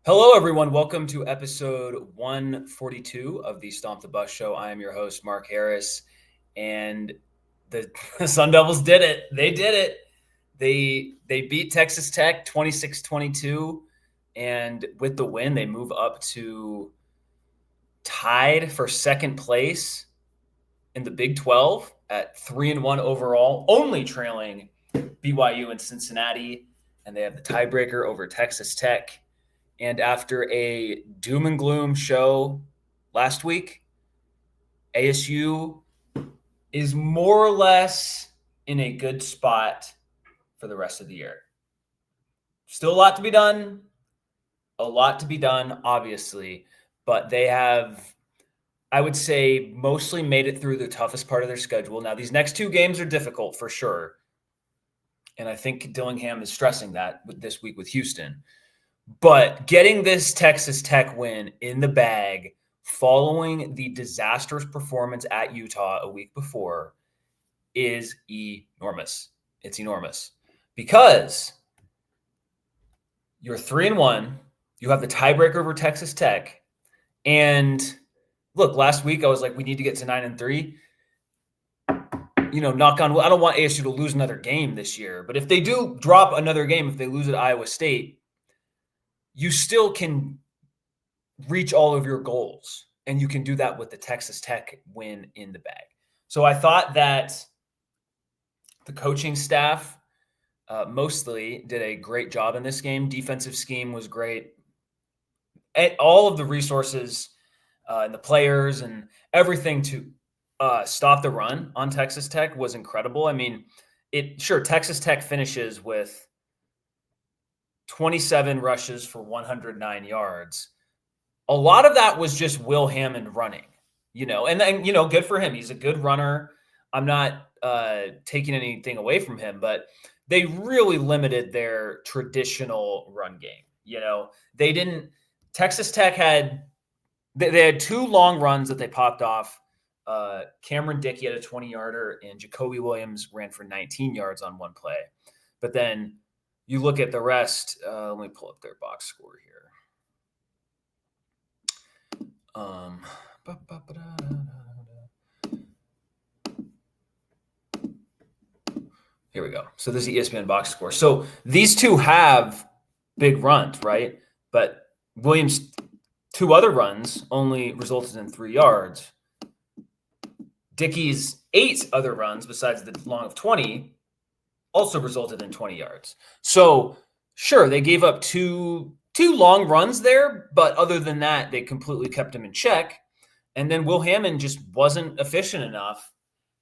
Hello, everyone. Welcome to episode 142 of the Stomp the Bus Show. I am your host, Mark Harris, and the Sun Devils did it. They did it. They beat Texas Tech 26-22, and with the win, they move up to tied for second place in the Big 12 at 3-1 overall, only trailing BYU and Cincinnati, and they have the tiebreaker over Texas Tech. And after a doom and gloom show last week, ASU is more or less in a good spot for the rest of the year. Still a lot to be done. Obviously, but they have, I would say, mostly made it through the toughest part of their schedule. Now, these next two games are difficult for sure. And I think Dillingham is stressing that this week with Houston. But getting this Texas Tech win in the bag following the disastrous performance at Utah a week before is enormous. It's enormous because you're 3-1. You have the tiebreaker over Texas Tech. And look, last week I was like, we need to get to 9-3. Knock on wood. I don't want ASU to lose another game this year. But if they do drop another game, if they lose at Iowa State, you still can reach all of your goals, and you can do that with the Texas Tech win in the bag. So I thought that the coaching staff mostly did a great job in this game. Defensive scheme was great. All of the resources and the players and everything to stop the run on Texas Tech was incredible. I mean, Texas Tech finishes with 27 rushes for 109 yards. A lot of that was just Will Hammond running, and then, good for him. He's a good runner. I'm not taking anything away from him, but they really limited their traditional run game. Texas Tech had two long runs that they popped off. Cameron Dickey had a 20-yarder, and Jacoby Williams ran for 19 yards on one play. But then you look at the rest. Let me pull up their box score here. Here we go. So this is the ESPN box score. So these two have big runs, right? But Williams' two other runs only resulted in 3 yards. Dickey's 8 other runs, besides the long of 20, also resulted in 20 yards. So sure, they gave up two long runs there, but other than that, they completely kept him in check. And then Will Hammond just wasn't efficient enough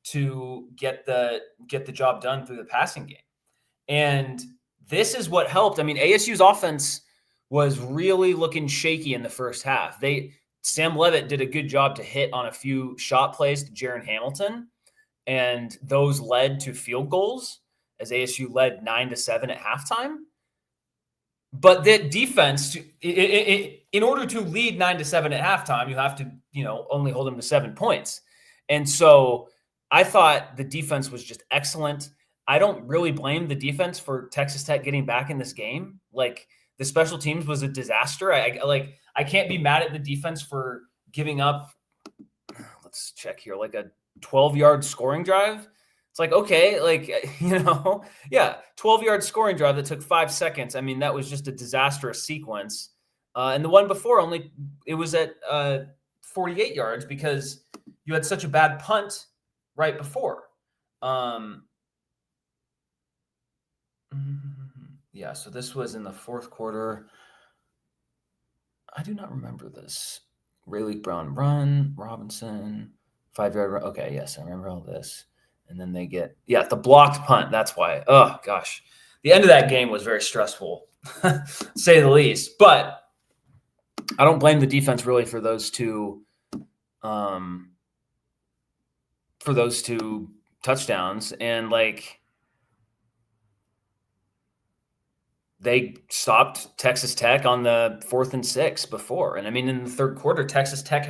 to get the job done through the passing game. And this is what helped. I mean, ASU's offense was really looking shaky in the first half. Sam Leavitt did a good job to hit on a few shot plays to Jaron Hamilton, and those led to field goals as ASU led 9-7 at halftime. But that defense, in order to lead 9-7 at halftime, you have to, only hold them to 7 points. And so I thought the defense was just excellent. I don't really blame the defense for Texas Tech getting back in this game. Like, the special teams was a disaster. I can't be mad at the defense for giving up. Let's check here, like a 12-yard scoring drive. It's like, okay, 12-yard scoring drive that took 5 seconds. I mean, that was just a disastrous sequence. And the one before it was at 48 yards because you had such a bad punt right before. So this was in the fourth quarter. I do not remember this. Rayleigh Brown run, Robinson, 5-yard run. Okay, yes, I remember all this. And then they get, the blocked punt. That's why. Oh, gosh. The end of that game was very stressful, to say the least. But I don't blame the defense really for those two touchdowns. And, they stopped Texas Tech on the 4th and 6 before. And, I mean, in the third quarter, Texas Tech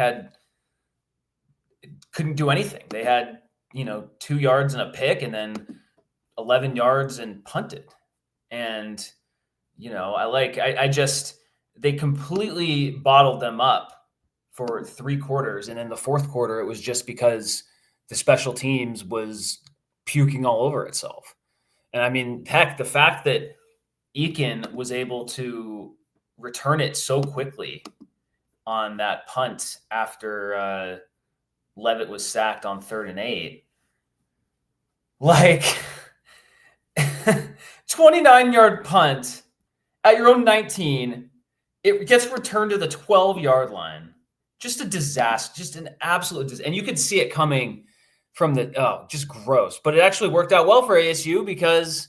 couldn't do anything. They had 2 yards and a pick, and then 11 yards and punted. And, they completely bottled them up for 3 quarters. And in the fourth quarter, it was just because the special teams was puking all over itself. And I mean, heck, the fact that Eakin was able to return it so quickly on that punt after Leavitt was sacked on 3rd and 8, like 29-yard punt at your own 19, it gets returned to the 12-yard line. Just a disaster, just an absolute disaster. And you could see it coming from just gross. But it actually worked out well for ASU because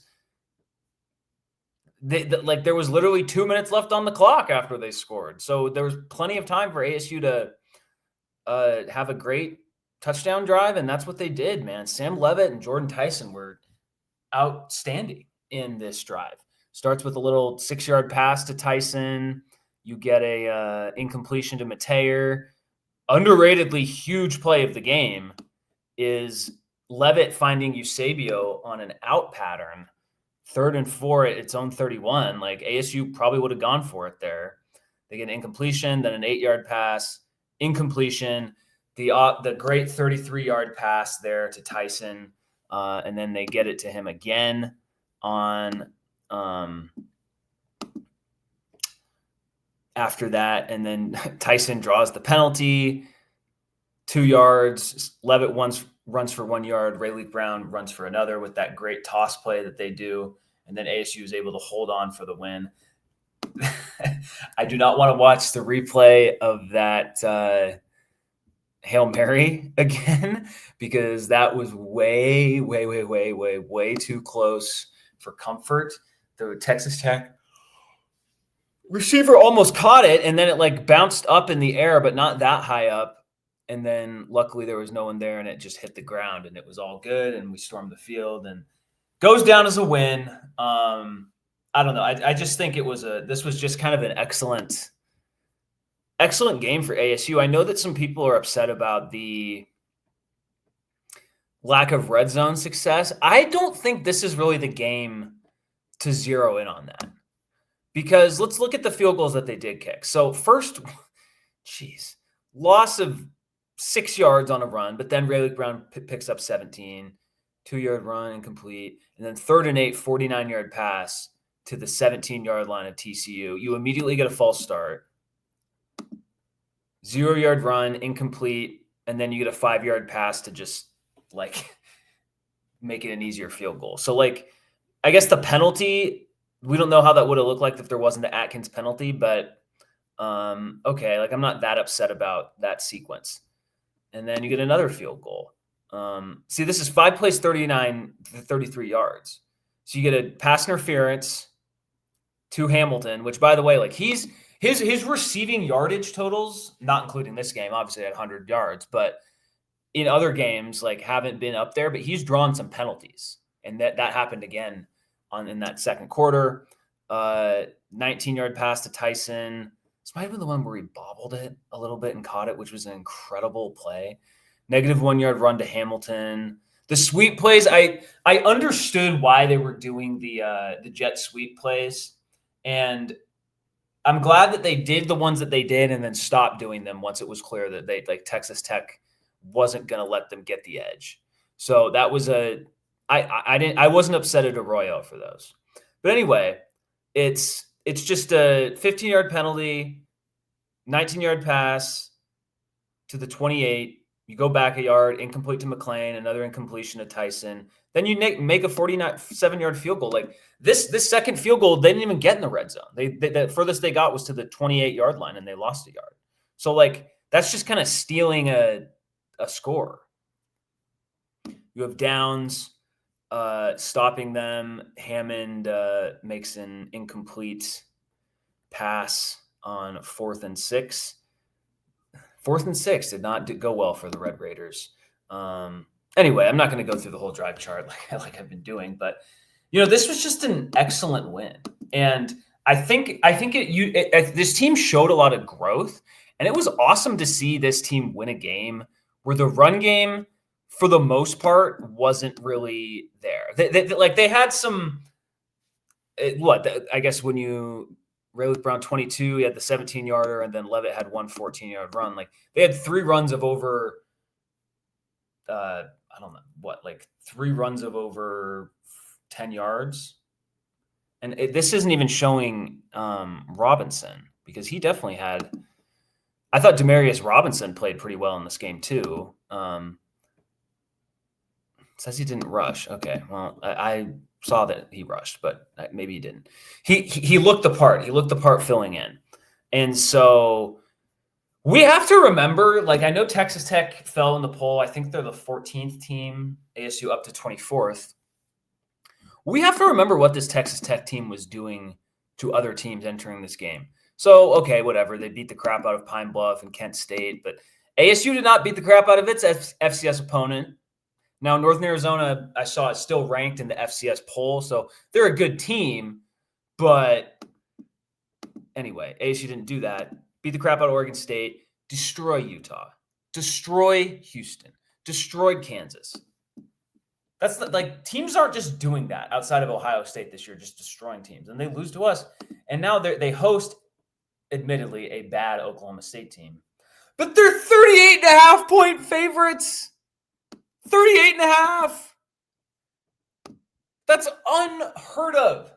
there was literally 2 minutes left on the clock after they scored. So there was plenty of time for ASU to have a great touchdown drive, and that's what they did, man. Sam Leavitt and Jordyn Tyson were outstanding in this drive. Starts with a little 6-yard pass to Tyson. You get a incompletion to Mateer. Underratedly huge play of the game is Leavitt finding Eusebio on an out pattern, 3rd and 4 at its own 31. Like ASU probably would have gone for it there. They get an incompletion, then an 8-yard pass, incompletion, the great 33-yard pass there to Tyson, and then they get it to him again on after that, and then Tyson draws the penalty, 2 yards. Leavitt runs for 1 yard. Rayleigh Brown runs for another with that great toss play that they do, and then ASU is able to hold on for the win. I do not want to watch the replay of that Hail Mary again because that was way too close for comfort. The Texas Tech receiver almost caught it, and then it bounced up in the air, but not that high up. And then luckily there was no one there, and it just hit the ground, and it was all good. And we stormed the field, and goes down as a win. I don't know. I just think this was just kind of an excellent game for ASU. I know that some people are upset about the lack of red zone success. I don't think this is really the game to zero in on that. Because let's look at the field goals that they did kick. So first, loss of 6 yards on a run, but then Rayleigh Brown picks up 17, 2-yard run, incomplete, and then 3rd and 8, 49-yard pass to the 17-yard line of TCU. You immediately get a false start, 0-yard run, incomplete, and then you get a 5-yard pass to just make it an easier field goal. So I guess the penalty, we don't know how that would have looked like if there wasn't the Atkins penalty, but okay, I'm not that upset about that sequence. And then you get another field goal. See, this is 5 plays, 39 to 33 yards. So you get a pass interference to Hamilton, which, by the way, his receiving yardage totals, not including this game, obviously at 100 yards, but in other games, haven't been up there. But he's drawn some penalties, and that happened again in that second quarter. 19-yard pass to Tyson. This might have been the one where he bobbled it a little bit and caught it, which was an incredible play. Negative 1-yard run to Hamilton. The sweep plays, I understood why they were doing the jet sweep plays, and I'm glad that they did the ones that they did and then stopped doing them once it was clear that Texas Tech wasn't going to let them get the edge. So that was I wasn't upset at Arroyo for those. But anyway, it's just a 15-yard penalty, 19-yard pass to the 28. You go back a yard, incomplete to McLean, another incompletion to Tyson. Then you make a 47-yard field goal. This second field goal, they didn't even get in the red zone. The furthest they got was to the 28-yard line, and they lost a yard. So that's just kind of stealing a score. You have downs, stopping them. Hammond makes an incomplete pass on 4th and 6. 4th and 6 did not go well for the Red Raiders. Anyway, I'm not going to go through the whole drive chart like I've been doing, but this was just an excellent win, and I think this team showed a lot of growth, and it was awesome to see this team win a game where the run game, for the most part, wasn't really there. They had some. I guess when you Rayleigh Brown 22. He had the 17-yarder, and then Leavitt had one 14-yard run. Like they had 3 runs of over, I don't know what, like 3 runs of over 10 yards. And this isn't even showing Robinson, because he definitely had. I thought Demarius Robinson played pretty well in this game too. Says he didn't rush. Okay, well, I saw that he rushed, but maybe he didn't. He looked the part. He looked the part filling in, and so we have to remember. Like I know Texas Tech fell in the poll. I think they're the 14th team. ASU up to 24th. We have to remember what this Texas Tech team was doing to other teams entering this game. So, okay, whatever. They beat the crap out of Pine Bluff and Kent State, but ASU did not beat the crap out of its FCS opponent. Now, Northern Arizona, I saw, is still ranked in the FCS poll, so they're a good team. But anyway, ASU didn't do that. Beat the crap out of Oregon State, destroy Utah, destroy Houston, destroyed Kansas. That's like teams aren't just doing that outside of Ohio State this year, just destroying teams, and they lose to us. And now they host, admittedly, a bad Oklahoma State team, but they're 38.5-point favorites. 38.5. That's unheard of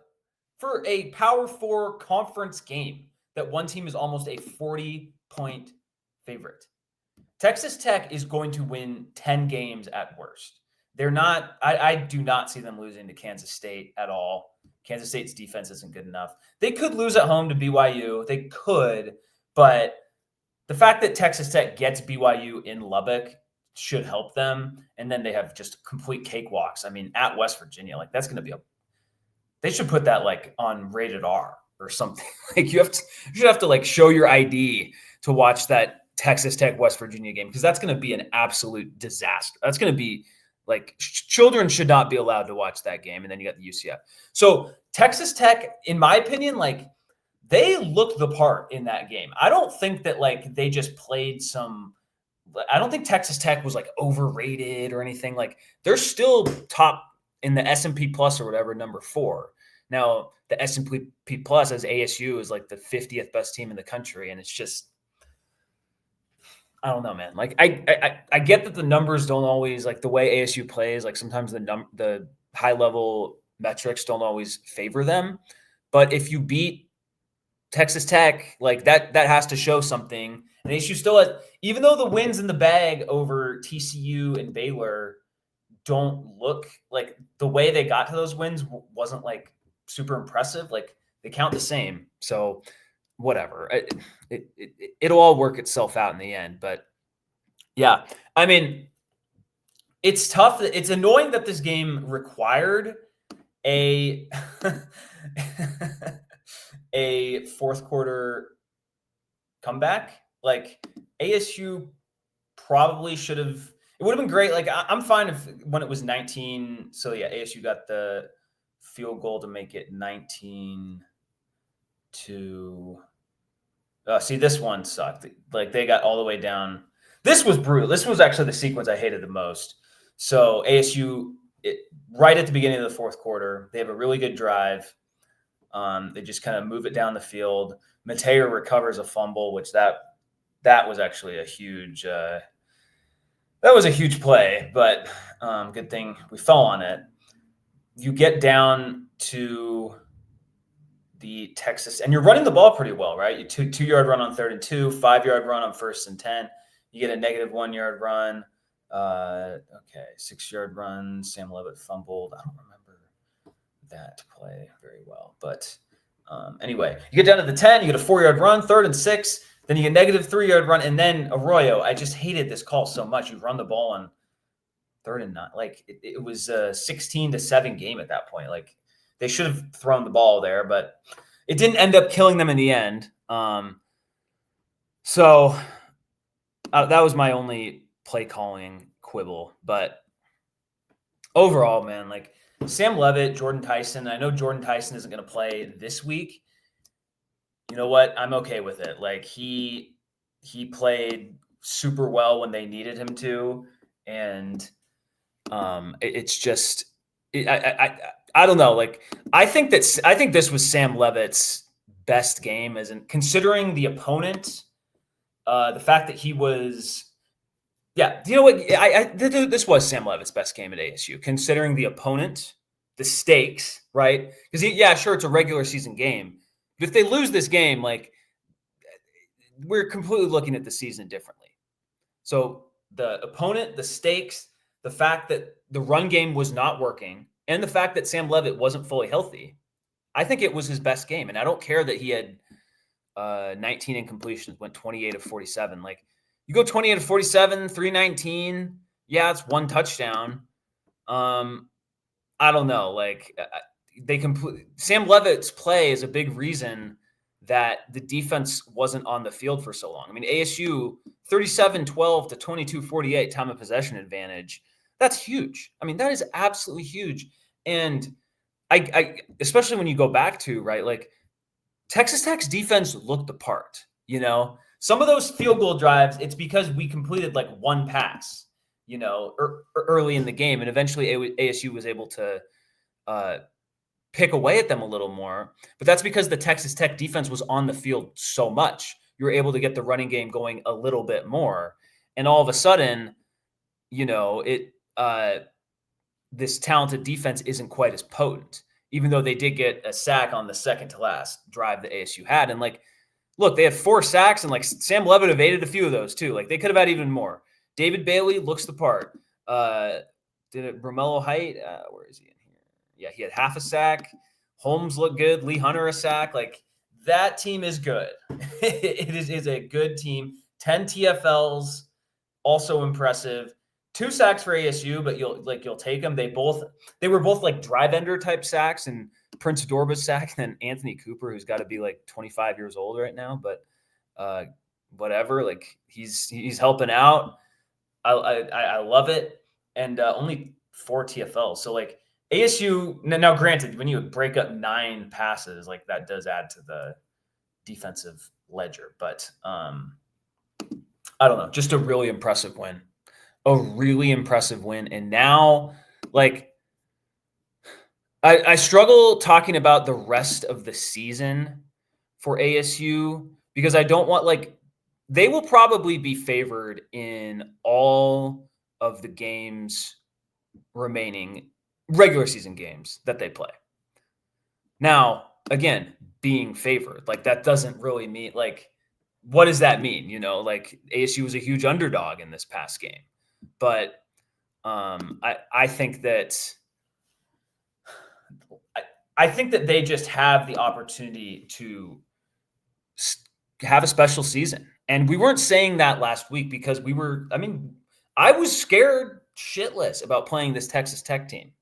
for a Power 4 conference game that one team is almost a 40-point favorite. Texas Tech is going to win 10 games at worst. They're not. I do not see them losing to Kansas State at all. Kansas State's defense isn't good enough. They could lose at home to BYU. They could, but the fact that Texas Tech gets BYU in Lubbock should help them. And then they have just complete cakewalks. I mean, at West Virginia, like that's going to be they should put that like on rated R or something. Like you should have to like show your ID to watch that Texas Tech West Virginia game, because that's going to be an absolute disaster. That's going to be like children should not be allowed to watch that game. And then you got the UCF. So Texas Tech, in my opinion, like they looked the part in that game. I don't think that like they just played I don't think Texas Tech was like overrated or anything. Like they're still top in the S&P Plus or whatever, number 4. Now the S&P Plus as ASU is like the 50th best team in the country. And it's just, I don't know, man. Like I get that the numbers don't always, like the way ASU plays, like sometimes the high level metrics don't always favor them. But if you beat Texas Tech, like that has to show something. And ASU still has, even though the wins in the bag over TCU and Baylor don't look like the way they got to those wins wasn't like super impressive. Like they count the same. So whatever. It'll all work itself out in the end. But yeah, I mean, it's tough. It's annoying that this game required a a fourth quarter comeback. Like ASU probably should have. It would have been great. Like I'm fine if when it was 19. So yeah, ASU got the field goal to make it 19 to. See, this one sucked. Like they got all the way down. This was brutal. This was actually the sequence I hated the most. So ASU, right at the beginning of the fourth quarter, they have a really good drive. They just kind of move it down the field. Mateo recovers a fumble, which that was actually a huge play, but good thing we fell on it. You get down to the Texas, and you're running the ball pretty well, right? You 2-yard run on 3rd and 2, 5-yard run on 1st and 10. You get a negative 1-yard run. 6-yard run. Sam Leavitt fumbled. I don't remember that play very well, but anyway, you get down to the 10. You get a 4-yard run, 3rd and 6. Then you get negative 3-yard run, and then Arroyo. I just hated this call so much. You run the ball on 3rd and 9. Like it was a 16-7 game at that point. Like they should have thrown the ball there, but it didn't end up killing them in the end. So that was my only play calling quibble. But overall, man, like Sam Leavitt, Jordyn Tyson. I know Jordyn Tyson isn't going to play this week. You know what? I'm okay with it. Like he played super well when they needed him to, and it's just I don't know. Like I think this was Sam Leavitt's best game, as in considering the opponent, the fact that he was. Yeah, you know what? This was Sam Leavitt's best game at ASU, considering the opponent, the stakes, right? Because sure, it's a regular season game, but if they lose this game, like we're completely looking at the season differently. So the opponent, the stakes, the fact that the run game was not working, and the fact that Sam Leavitt wasn't fully healthy, I think it was his best game. And I don't care that he had 19 incompletions, went 28 of 47. Like, you go 28 of 47, 319. Yeah, it's one touchdown. I don't know. Like, Sam Leavitt's play is a big reason that the defense wasn't on the field for so long. I mean, ASU 37-12 to 22-48 time of possession advantage. That's huge. I mean, that is absolutely huge. And I especially when you go back to, right, like Texas Tech's defense looked the part, Some of those field goal drives, it's because we completed like one pass, early in the game. And eventually ASU was able to pick away at them a little more. But that's because the Texas Tech defense was on the field so much. You were able to get the running game going a little bit more. And all of a sudden, this talented defense isn't quite as potent, even though they did get a sack on the second to last drive that ASU had. And like, look, they had 4 sacks, and like Sam Leavitt evaded a few of those too. Like, they could have had even more. David Bailey looks the part. Did it Romello Height? Where is he in here? Yeah, he had half a sack. Holmes looked good. Lee Hunter a sack. Like, that team is good. It is a good team. 10 TFLs, also impressive. 2 sacks for ASU, but you'll take them. They were both like drive ender type sacks, and Prince Dorba's sack, and then Anthony Cooper, who's got to be like 25 years old right now, but whatever. Like, he's helping out. I love it. And only 4 TFLs. So like ASU. Now, granted, when you break up 9 passes, like that does add to the defensive ledger. But I don't know. Just a really impressive win. And now, like, I struggle talking about the rest of the season for ASU because I don't want, like, they will probably be favored in all of the games remaining, regular season games that they play. Now, again, being favored, like, that doesn't really mean, like, what does that mean? Like, ASU was a huge underdog in this past game. But I think that they just have the opportunity to have a special season. And we weren't saying that last week because I was scared shitless about playing this Texas Tech team.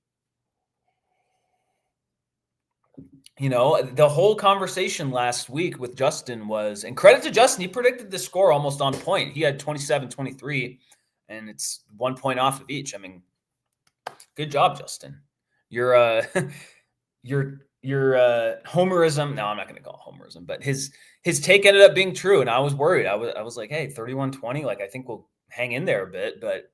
The whole conversation last week with Justin was, and credit to Justin, he predicted the score almost on point. He had 27-23. And it's 1 point off of each. I mean, good job, Justin. Your homerism. No, I'm not going to call it homerism, but his take ended up being true, and I was worried. I was like, hey, 31-20. Like, I think we'll hang in there a bit, but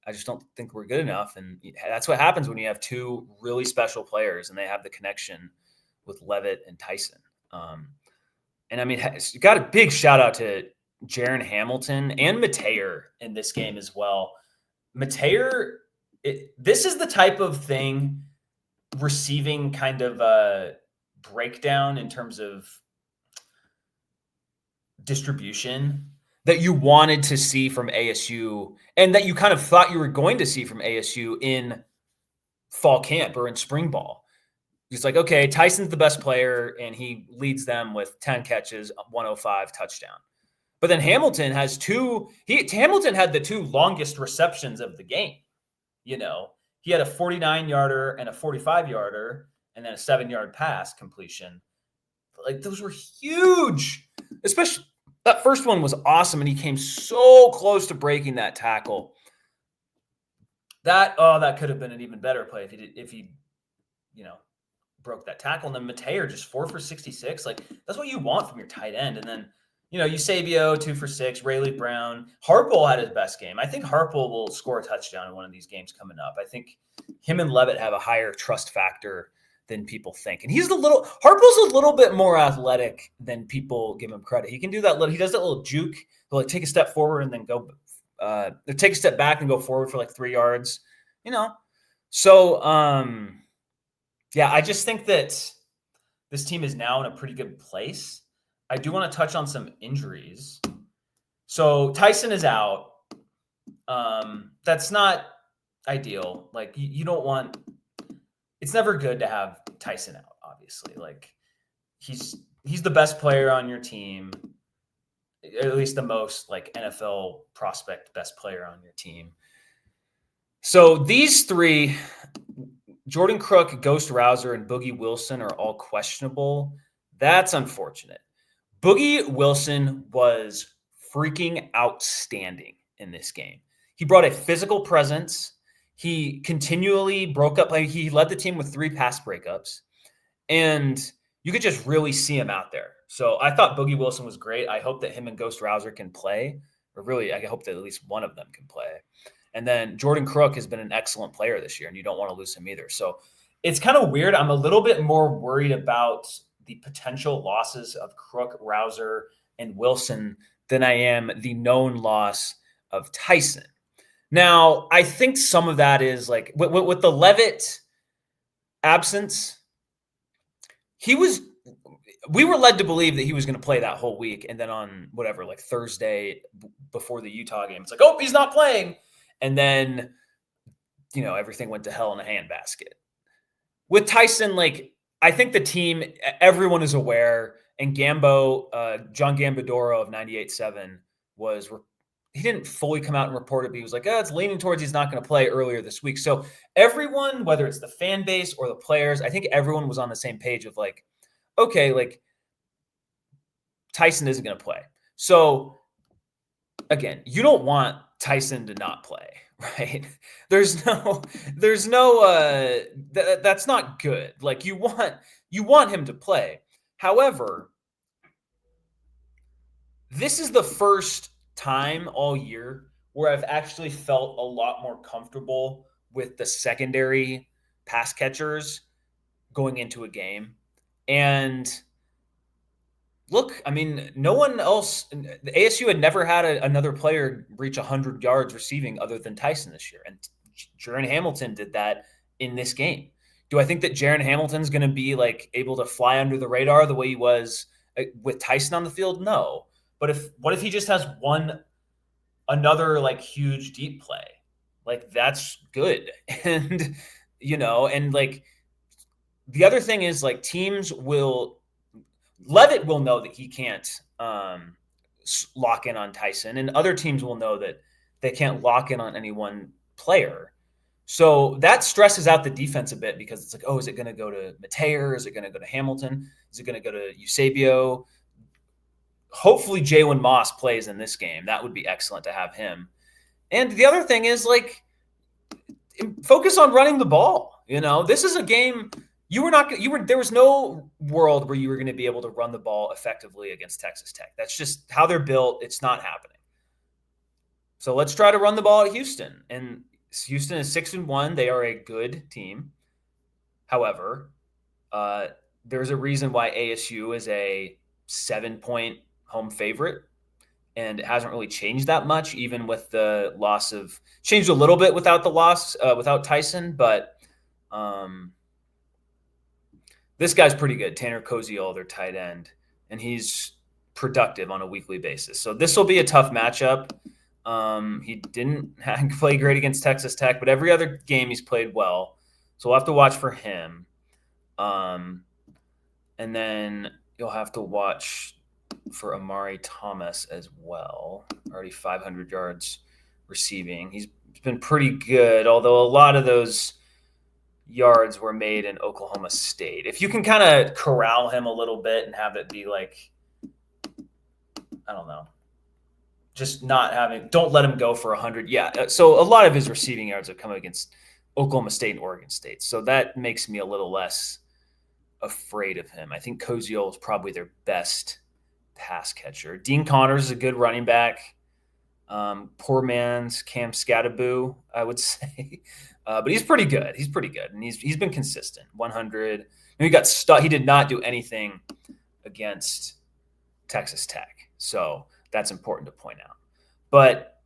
I just don't think we're good enough. And that's what happens when you have 2 really special players, and they have the connection with Leavitt and Tyson. And I mean, you got a big shout out to Jaron Hamilton and Mateer in this game as well. Mateer, this is the type of thing, receiving kind of a breakdown in terms of distribution, that you wanted to see from ASU, and that you kind of thought you were going to see from ASU in fall camp or in spring ball. It's like, okay, Tyson's the best player, and he leads them with 10 catches, 105 touchdown. But then Hamilton has Hamilton had the 2 longest receptions of the game. He had a 49-yarder and a 45-yarder, and then a 7-yard pass completion. Like, those were huge. Especially that first one was awesome, and he came so close to breaking that tackle. That could have been an even better play if he broke that tackle. And then Mateer just 4 for 66. Like, that's what you want from your tight end. And then Eusebio 2 for 6, Rayleigh Brown. Harpole had his best game. I think Harpole will score a touchdown in one of these games coming up. I think him and Leavitt have a higher trust factor than people think. And Harpo's a little bit more athletic than people give him credit. He can do that he does that little juke. He'll like take a step forward and then go, take a step back and go forward for like 3 yards, So, yeah, I just think that this team is now in a pretty good place. I do want to touch on some injuries. So Tyson is out. That's not ideal. Like you don't want. It's never good to have Tyson out. Obviously, like he's the best player on your team, at least the most like NFL prospect best player on your team. So these three, Jordan Crook, Ghost Rouser, and Boogie Wilson are all questionable. That's unfortunate. Boogie Wilson was freaking outstanding in this game. He brought a physical presence. He continually broke up. Like he led the team with 3 pass breakups, and you could just really see him out there. So I thought Boogie Wilson was great. I hope that him and Ghost Rouser can play, or really, I hope that at least one of them can play. And then Jordan Crook has been an excellent player this year, and you don't want to lose him either. So it's kind of weird. I'm a little bit more worried about the potential losses of Crook, Rouser, and Wilson than I am the known loss of Tyson. Now, I think some of that is like with the Leavitt absence, we were led to believe that he was going to play that whole week. And then on whatever, like Thursday before the Utah game, it's like, oh, he's not playing. And then, everything went to hell in a handbasket. With Tyson, like, I think the team, everyone is aware, and John Gambadoro of 98.7 he didn't fully come out and report it, but he was like, it's leaning towards he's not going to play earlier this week. So everyone, whether it's the fan base or the players, I think everyone was on the same page of like, okay, like Tyson isn't going to play. So again, you don't want Tyson to not play, right? That's not good. Like you want him to play. However, this is the first time all year where I've actually felt a lot more comfortable with the secondary pass catchers going into a game. And look, I mean, no one else, the ASU had never had another player reach 100 yards receiving other than Tyson this year. And Jaren Hamilton did that in this game. Do I think that Jaren Hamilton's going to be like able to fly under the radar the way he was with Tyson on the field? No. But what if he just has another like huge deep play? Like that's good. And, and like the other thing is like Leavitt will know that he can't lock in on Tyson, and other teams will know that they can't lock in on any one player. So that stresses out the defense a bit because it's like, oh, is it going to go to Mateer? Is it going to go to Hamilton? Is it going to go to Eusebio? Hopefully Jalen Moss plays in this game. That would be excellent to have him. And the other thing is like focus on running the ball. This is a game there was no world where you were going to be able to run the ball effectively against Texas Tech. That's just how they're built. It's not happening. So let's try to run the ball at Houston. And Houston is 6-1. They are a good team. However, there's a reason why ASU is a 7-point home favorite, and it hasn't really changed that much, even with the loss of changed a little bit without the loss, without Tyson, but this guy's pretty good. Tanner Koziol, their tight end, and he's productive on a weekly basis. So this will be a tough matchup. He didn't play great against Texas Tech, but every other game he's played well. So we'll have to watch for him. And then you'll have to watch for Amari Thomas as well. Already 500 yards receiving. He's been pretty good, although a lot of those yards were made in Oklahoma State. If you can kind of corral him a little bit and have it be like, I don't know, just don't let him go for 100. Yeah. So a lot of his receiving yards have come against Oklahoma State and Oregon State. So that makes me a little less afraid of him. I think Koziol is probably their best pass catcher. Dean Connors is a good running back. Poor man's Cam Scattaboo, I would say. But he's pretty good. He's pretty good, and he's been consistent. 100. He got stuck. He did not do anything against Texas Tech, so that's important to point out. But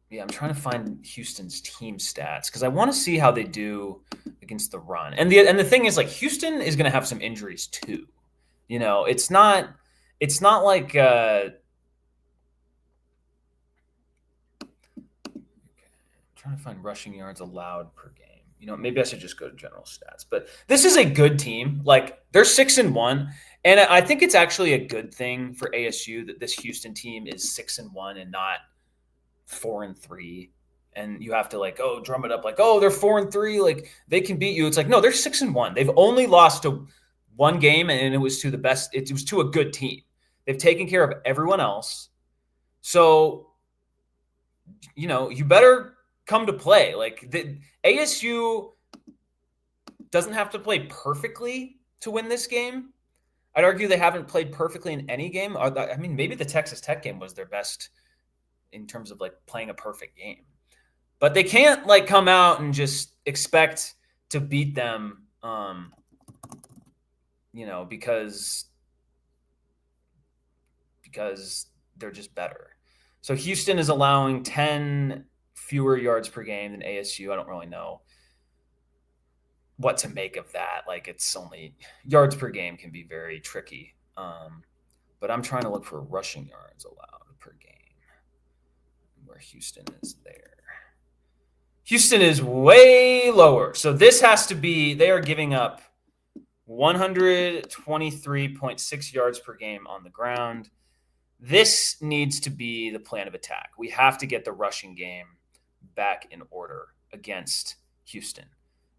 yeah, I'm trying to find Houston's team stats because I want to see how they do against the run. And the thing is, like, Houston is going to have some injuries too. You know, it's not like trying to find rushing yards allowed per game. You know, maybe I should just go to general stats. But this is a good team. Like, they're 6-1, and I think it's actually a good thing for ASU that this Houston team is 6-1 and not 4-3. And you have to, like, drum it up like, they're 4-3, like they can beat you. It's like, no, they're 6-1. They've only lost to one game, and it was to the best. It was to a good team. They've taken care of everyone else. So, you know, you better come to play. Like, the ASU doesn't have to play perfectly to win this game. I'd argue they haven't played perfectly in any game. I mean, maybe the Texas Tech game was their best in terms of, like, playing a perfect game. But they can't, like, come out and just expect to beat them, you know, because they're just better. So Houston is allowing 10 fewer yards per game than ASU. I don't really know what to make of that. Like, it's only yards per game can be very tricky. But I'm trying to look for rushing yards allowed per game where Houston is there. Houston is way lower. So this has to be, they are giving up 123.6 yards per game on the ground. This needs to be the plan of attack. We have to get the rushing game back in order against Houston.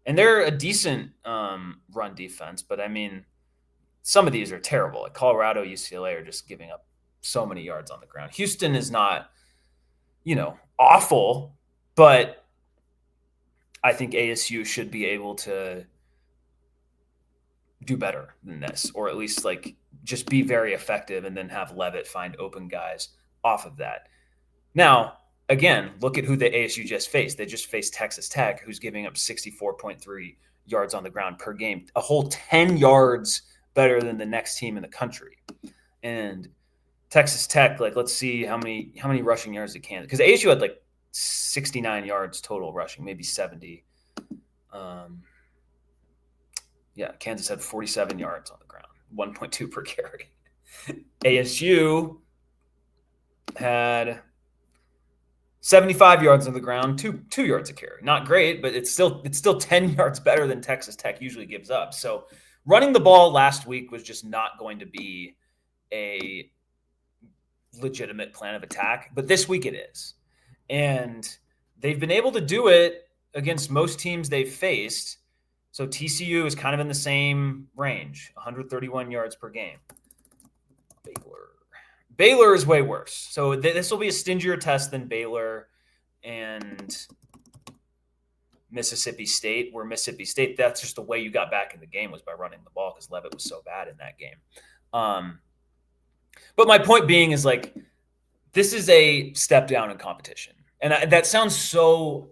And they're a decent run defense, but I mean, some of these are terrible. Like Colorado, UCLA are just giving up so many yards on the ground. Houston is not, you know, awful, but I think ASU should be able to do better than this, or at least, like, just be very effective and then have Leavitt find open guys off of that. Now, again, look at who the ASU just faced. They just faced Texas Tech, who's giving up 64.3 yards on the ground per game, a whole 10 yards better than the next team in the country. And Texas Tech, like, let's see how many rushing yards it can, because ASU had like 69 yards total rushing, maybe 70. Yeah, Kansas had 47 yards on the ground, 1.2 per carry. ASU had 75 yards on the ground, two yards a carry. Not great, but it's still 10 yards better than Texas Tech usually gives up. So running the ball last week was just not going to be a legitimate plan of attack, but this week it is. And they've been able to do it against most teams they've faced. So TCU is kind of in the same range, 131 yards per game. Baylor is way worse. So this will be a stingier test than Baylor and Mississippi State, where Mississippi State, that's just the way you got back in the game, was by running the ball, because Leavitt was so bad in that game. But my point being is, like, this is a step down in competition. And that sounds so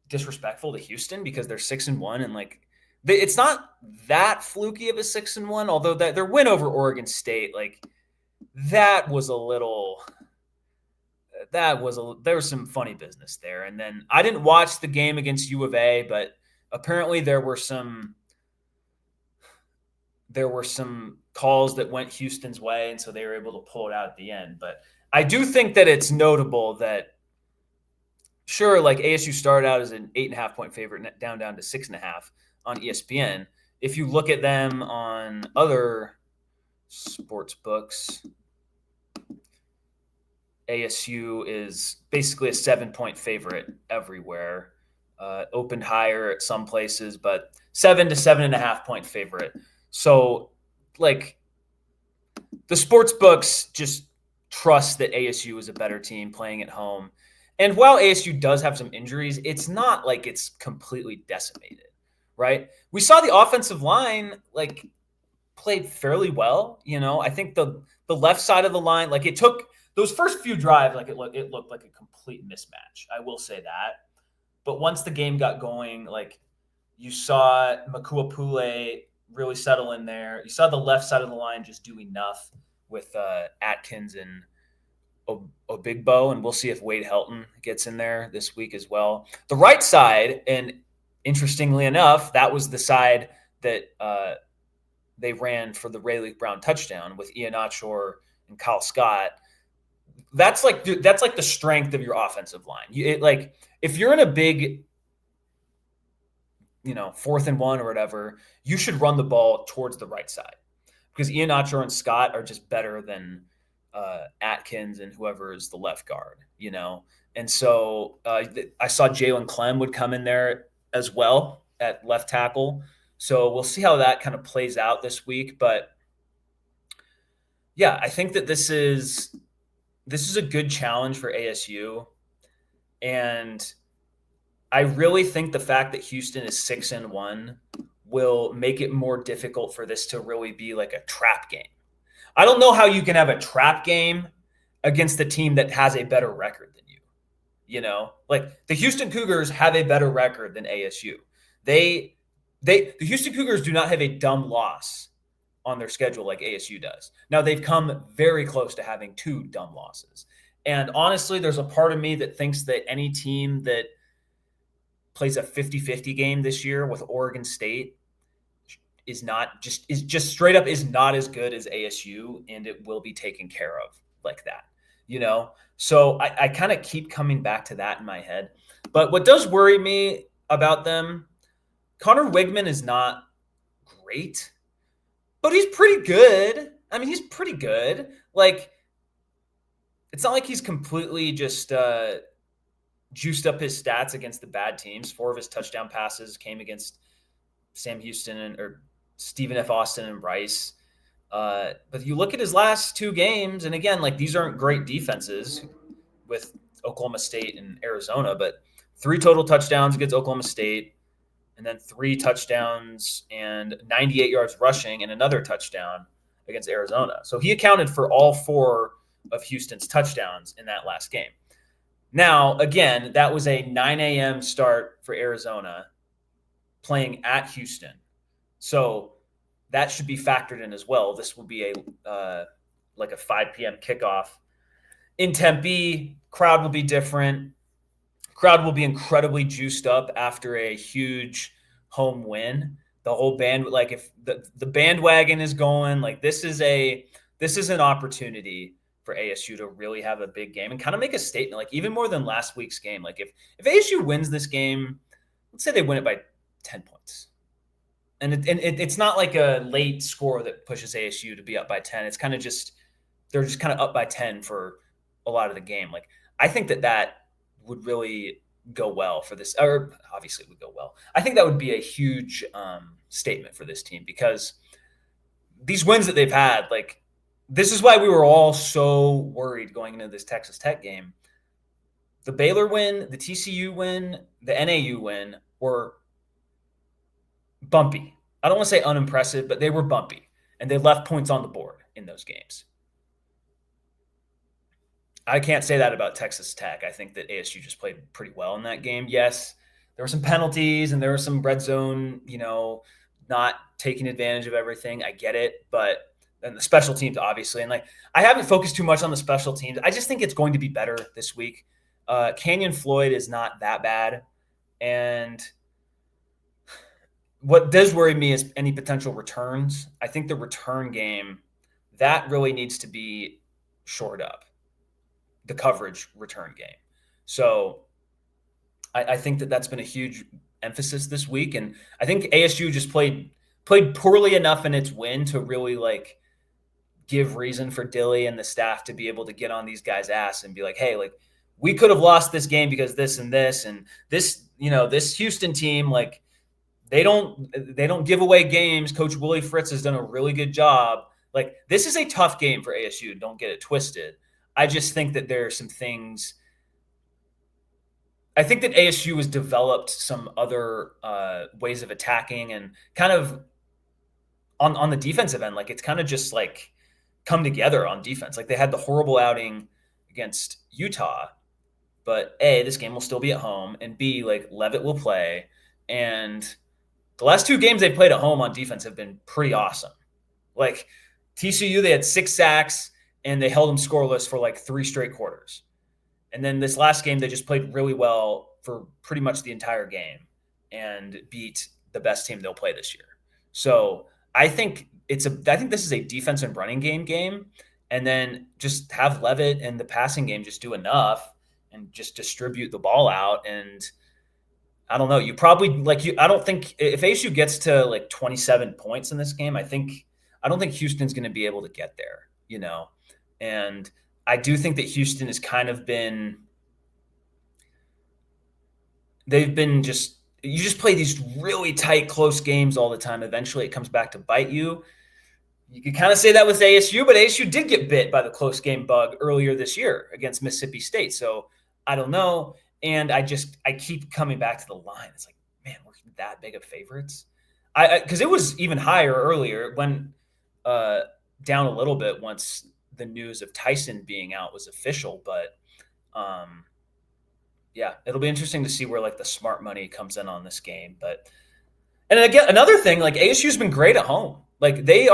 disrespectful to Houston because they're 6-1, and, like, it's not that fluky of a 6-1, although that their win over Oregon State, like, there was some funny business there. And then I didn't watch the game against U of A, but apparently there were some calls that went Houston's way, and so they were able to pull it out at the end. But I do think that it's notable that, sure, like, ASU started out as an 8.5-point favorite, down to 6.5 on ESPN. If you look at them on other sports books, ASU is basically a 7-point favorite everywhere. Opened higher at some places, but 7 to 7.5-point favorite. So, like, the sports books just trust that ASU is a better team playing at home. And while ASU does have some injuries, it's not like it's completely decimated, right? We saw the offensive line, like, played fairly well. You know, I think the left side of the line, like, it took those first few drives, like, it looked like a complete mismatch. I will say that. But once the game got going, like you saw Makuapule really settle in there. You saw the left side of the line just do enough with Atkins and Obigbo, and we'll see if Wade Helton gets in there this week as well. The right side, and interestingly enough, that was the side that they ran for the Rayleigh Brown touchdown with Ian Achor and Kyle Scott. That's like the strength of your offensive line. Like if you're in a big, 4th and 1 or whatever, you should run the ball towards the right side because Ian Achor and Scott are just better than Atkins and whoever is the left guard, And so I saw Jalen Clem would come in there as well at left tackle. So we'll see how that kind of plays out this week. But yeah, I think that this is a good challenge for ASU. And I really think the fact that Houston is 6-1 will make it more difficult for this to really be like a trap game. I don't know how you can have a trap game against a team that has a better record than you. Like the Houston Cougars have a better record than ASU. The Houston Cougars do not have a dumb loss on their schedule like ASU does. Now they've come very close to having 2 dumb losses. And honestly, there's a part of me that thinks that any team that plays a 50-50 game this year with Oregon State is just straight up is not as good as ASU, and it will be taken care of like that, So I kind of keep coming back to that in my head. But what does worry me about them, Connor Wigman is not great, but he's pretty good. I mean, he's pretty good. Like, it's not like he's completely just juiced up his stats against the bad teams. 4 of his touchdown passes came against Sam Houston or Stephen F. Austin and Bryce. But you look at his last 2 games, and again, like these aren't great defenses with Oklahoma State and Arizona, but 3 total touchdowns against Oklahoma State, and then 3 touchdowns and 98 yards rushing and another touchdown against Arizona. So he accounted for all 4 of Houston's touchdowns in that last game. Now, again, that was a 9 a.m. start for Arizona playing at Houston. So that should be factored in as well. This will be like a 5 p.m. kickoff in Tempe. Crowd will be different. Crowd will be incredibly juiced up after a huge home win. The whole band, like if the bandwagon is going, like this is an opportunity for ASU to really have a big game and kind of make a statement, like even more than last week's game. Like if ASU wins this game, let's say they win it by 10 points. And it's not like a late score that pushes ASU to be up by 10. It's kind of just, they're just kind of up by 10 for a lot of the game. Like I think that would really go well for this, or obviously it would go well. I think that would be a huge statement for this team because these wins that they've had, like this is why we were all so worried going into this Texas Tech game. The Baylor win, the TCU win, the NAU win were bumpy. I don't want to say unimpressive, but they were bumpy, and they left points on the board in those games. I can't say that about Texas Tech. I think that ASU just played pretty well in that game. Yes, there were some penalties and there was some red zone, not taking advantage of everything. I get it, but and the special teams, obviously. And like, I haven't focused too much on the special teams. I just think it's going to be better this week. Canyon Floyd is not that bad. And what does worry me is any potential returns. I think the return game, that really needs to be shored up, the coverage return game. So I think that's been a huge emphasis this week. And I think ASU just played poorly enough in its win to really like give reason for Dilly and the staff to be able to get on these guys' ass and be like, hey, like we could have lost this game because this and this and this, this Houston team, like they don't give away games. Coach Willie Fritz has done a really good job. Like this is a tough game for ASU. Don't get it twisted. I just think that there are some things. I think that ASU has developed some other ways of attacking and kind of on the defensive end. Like it's kind of just like come together on defense. Like they had the horrible outing against Utah, but A, this game will still be at home, and B, like Leavitt will play. And the last 2 games they've played at home on defense have been pretty awesome. Like TCU, they had 6 sacks and they held them scoreless for like 3 straight quarters. And then this last game, they just played really well for pretty much the entire game and beat the best team they'll play this year. So I think I think this is a defense and running game, and then just have Leavitt and the passing game just do enough and just distribute the ball out. And I don't know, you probably I don't think if ASU gets to like 27 points in this game, I don't think Houston's going to be able to get there, and I do think that Houston has kind of been, they've been you just play these really tight, close games all the time. Eventually it comes back to bite you. You could kind of say that with ASU, but ASU did get bit by the close game bug earlier this year against Mississippi State. So I don't know. And I keep coming back to the line. It's like, man, we're that big of favorites. Because it was even higher earlier. It went down a little bit once the news of Tyson being out was official. But yeah, it'll be interesting to see where like the smart money comes in on this game. And again, another thing, like ASU's been great at home. Like they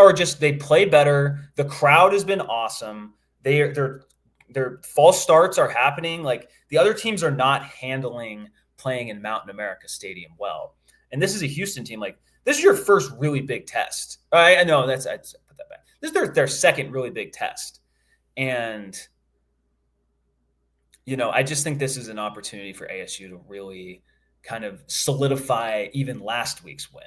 play better. The crowd has been awesome. Their false starts are happening. Like the other teams are not handling playing in Mountain America Stadium well. And this is a Houston team. Like this is your first really big test. I know I put that back. This is their second really big test. And I just think this is an opportunity for ASU to really kind of solidify even last week's win.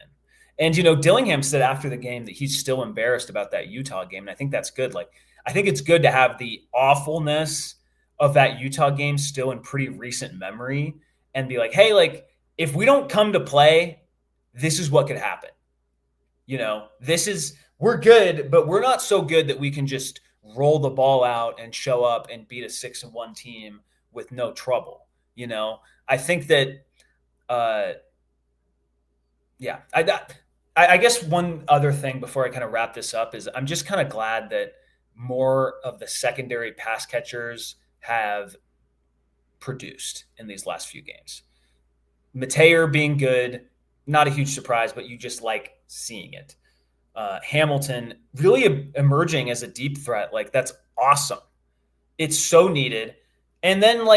And, Dillingham said after the game that he's still embarrassed about that Utah game. And I think that's good. Like, I think it's good to have the awfulness of that Utah game still in pretty recent memory and be like, hey, like, if we don't come to play, this is what could happen. We're good, but we're not so good that we can just roll the ball out and show up and beat a 6-1 team with no trouble. I think that, I guess one other thing before I kind of wrap this up is I'm just kind of glad that more of the secondary pass catchers have produced in these last few games. Mateer being good, not a huge surprise, but you just like seeing it. Hamilton really emerging as a deep threat. Like that's awesome. It's so needed. And then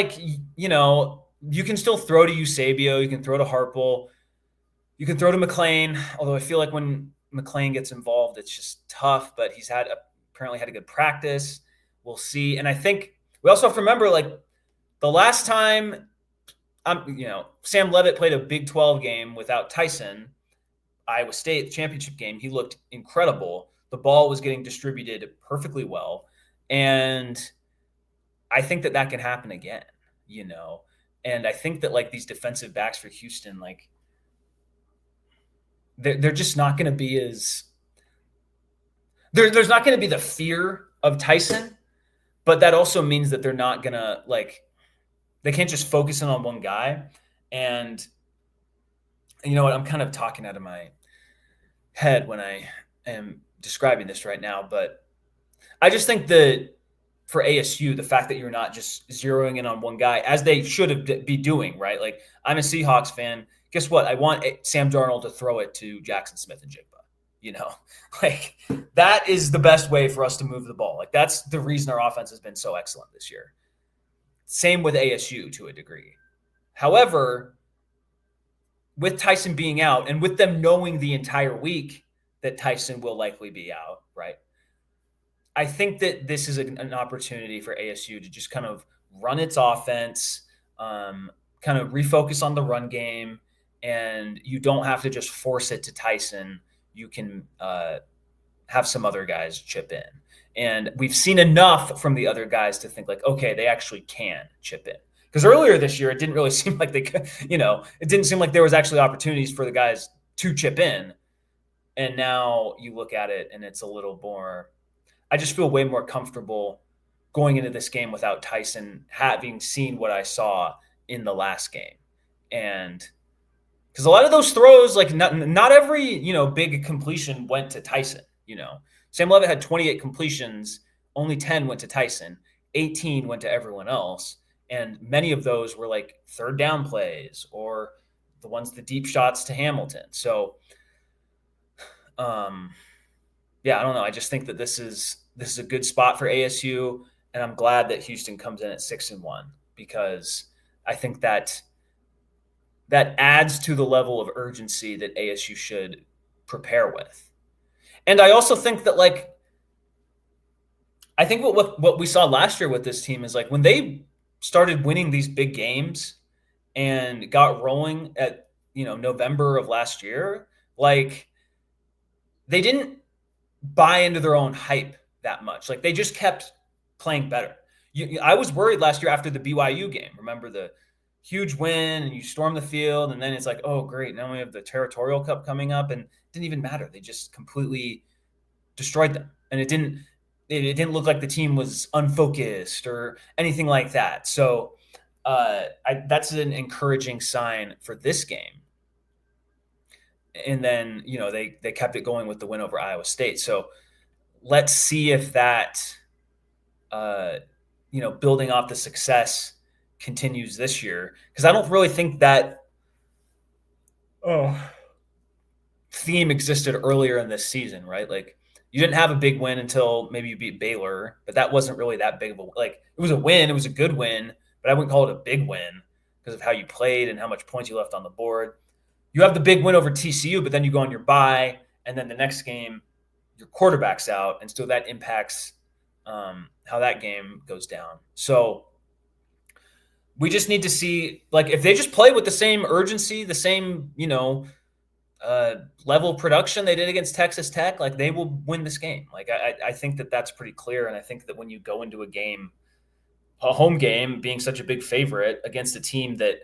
you can still throw to Eusebio. You can throw to Harple. You can throw to McLean, although I feel like when McLean gets involved, it's just tough. But he's apparently had a good practice. We'll see. And I think we also have to remember, like the last time, Sam Leavitt played a Big 12 game without Tyson, Iowa State championship game. He looked incredible. The ball was getting distributed perfectly well, and I think that can happen again. And I think that like these defensive backs for Houston, like. They're just not going to be as there's not going to be the fear of Tyson, but that also means that they're not going to they can't just focus in on one guy. And you know what? I'm kind of talking out of my head when I am describing this right now, but I just think that for ASU, the fact that you're not just zeroing in on one guy as they should be doing, right? Like I'm a Seahawks fan. Guess what? I want Sam Darnold to throw it to Jackson Smith and Jigba. Like that is the best way for us to move the ball. Like that's the reason our offense has been so excellent this year. Same with ASU to a degree. However, with Tyson being out and with them knowing the entire week that Tyson will likely be out, right? I think that this is an opportunity for ASU to just kind of run its offense, kind of refocus on the run game, and you don't have to just force it to Tyson. You can have some other guys chip in. And we've seen enough from the other guys to think like, okay, they actually can chip in. Because earlier this year, it didn't really seem like they could, it didn't seem like there was actually opportunities for the guys to chip in. And now you look at it and it's a little more, I just feel way more comfortable going into this game without Tyson having seen what I saw in the last game. And because a lot of those throws, like not every, big completion went to Tyson, Sam Leavitt had 28 completions, only 10 went to Tyson, 18 went to everyone else. And many of those were like third down plays or the deep shots to Hamilton. So, yeah, I don't know. I just think that this is a good spot for ASU, and I'm glad that Houston comes in at 6-1 because I think that adds to the level of urgency that ASU should prepare with. And I also think that I think what we saw last year with this team is like when they started winning these big games and got rolling at November of last year, like they didn't buy into their own hype that much. Like they just kept playing better. I was worried last year after the BYU game. Remember the huge win and you storm the field, and then it's like, oh great, now we have the Territorial Cup coming up, and it didn't even matter. They just completely destroyed them, and it didn't look like the team was unfocused or anything like that. So that's an encouraging sign for this game. And then they kept it going with the win over Iowa State. So let's see if that building off the success continues this year, because I don't really think that theme existed earlier in this season, right? Like you didn't have a big win until maybe you beat Baylor, but that wasn't really that big of a it was a win, it was a good win, but I wouldn't call it a big win because of how you played and how much points you left on the board. You have the big win over TCU, but then you go on your bye, and then the next game your quarterback's out, and so that impacts how that game goes down. So we just need to see, like, if they just play with the same urgency, the same, level of production they did against Texas Tech, like they will win this game. Like I think that that's pretty clear, and I think that when you go into a home game, being such a big favorite against a team that,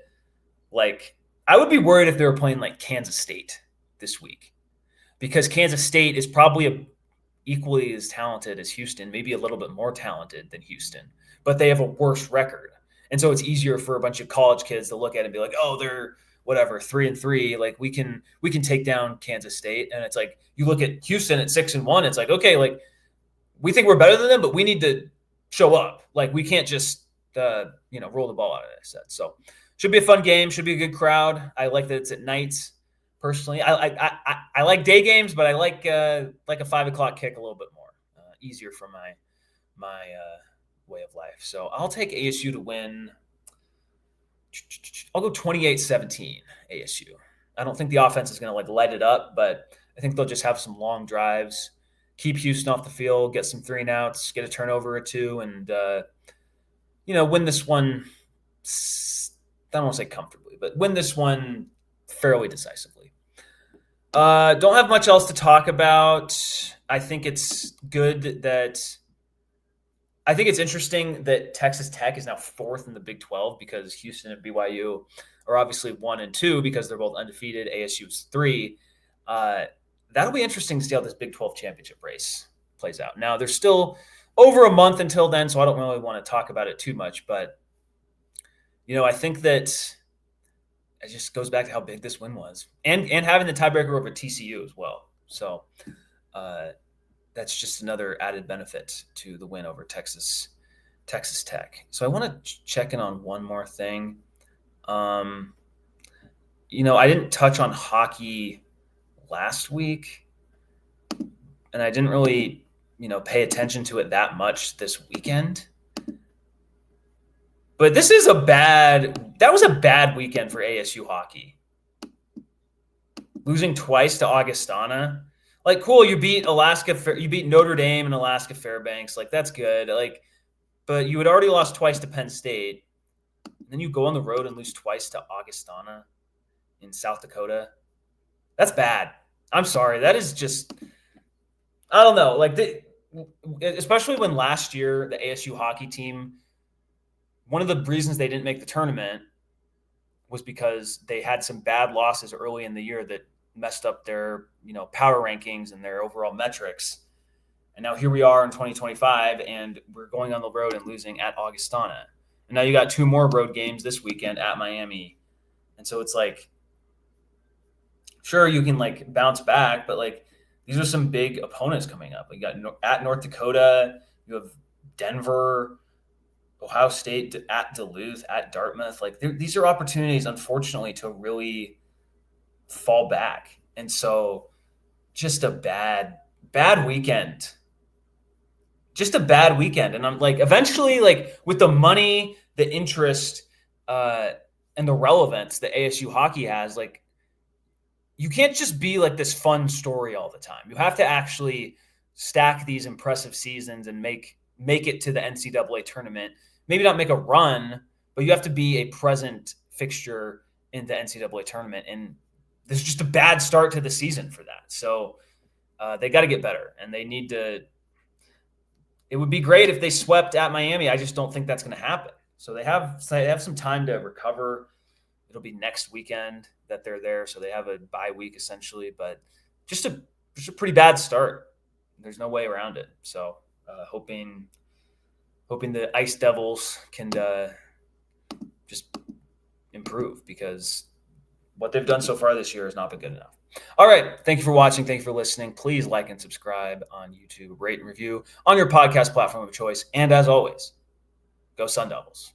like, I would be worried if they were playing like Kansas State this week, because Kansas State is probably equally as talented as Houston, maybe a little bit more talented than Houston, but they have a worse record. And so it's easier for a bunch of college kids to look at it and be like, oh, they're whatever, 3-3. Like we can take down Kansas State. And it's like, you look at Houston at 6-1. It's like, okay, like we think we're better than them, but we need to show up. Like we can't just, roll the ball out of that. So should be a fun game. Should be a good crowd. I like that it's at night. Personally, I like day games, but I like a 5:00 kick a little bit more, easier for my way of life. So I'll take ASU to win. I'll go 28-17 ASU. I don't think the offense is going to light it up, but I think they'll just have some long drives, keep Houston off the field, get some 3-and-outs, get a turnover or two, and win this one. I don't want to say comfortably, but win this one fairly decisively. Don't have much else to talk about. I think it's interesting that Texas Tech is now 4th in the Big 12, because Houston and BYU are obviously 1 and 2 because they're both undefeated. ASU is 3. That'll be interesting to see how this Big 12 championship race plays out. Now, there's still over a month until then, so I don't really want to talk about it too much. But, I think that it just goes back to how big this win was, and having the tiebreaker over TCU as well. So that's just another added benefit to the win over Texas Tech. So I want to check in on one more thing. I didn't touch on hockey last week, and I didn't really, pay attention to it that much this weekend. But that was a bad weekend for ASU hockey. Losing twice to Augustana. Like, cool, you beat Notre Dame and Alaska Fairbanks. Like, that's good. Like, but you had already lost twice to Penn State. And then you go on the road and lose twice to Augustana in South Dakota. That's bad. I'm sorry. That is just, I don't know. Like, especially when last year the ASU hockey team, one of the reasons they didn't make the tournament was because they had some bad losses early in the year that messed up their, power rankings and their overall metrics. And now here we are in 2025, and we're going on the road and losing at Augustana. And now you got 2 more road games this weekend at Miami. And so it's like, sure, you can bounce back, but these are some big opponents coming up. You got at North Dakota, you have Denver, Ohio State at Duluth, at Dartmouth. Like these are opportunities, unfortunately, to really fall back. And so just a bad weekend. Just a bad weekend. And I'm like, eventually, like with the money, the interest, and the relevance that ASU hockey has, like you can't just be like this fun story all the time. You have to actually stack these impressive seasons and make it to the NCAA tournament. Maybe not make a run, but you have to be a present fixture in the NCAA tournament. And this is just a bad start to the season for that. So they got to get better, and they need to. It would be great if they swept at Miami. I just don't think that's going to happen. So they have some time to recover. It'll be next weekend that they're there, so they have a bye week essentially. But just a pretty bad start. There's no way around it. So hoping the Ice Devils can just improve, because what they've done so far this year has not been good enough. All right. Thank you for watching. Thank you for listening. Please like and subscribe on YouTube, rate and review on your podcast platform of choice. And as always, go Sun Devils.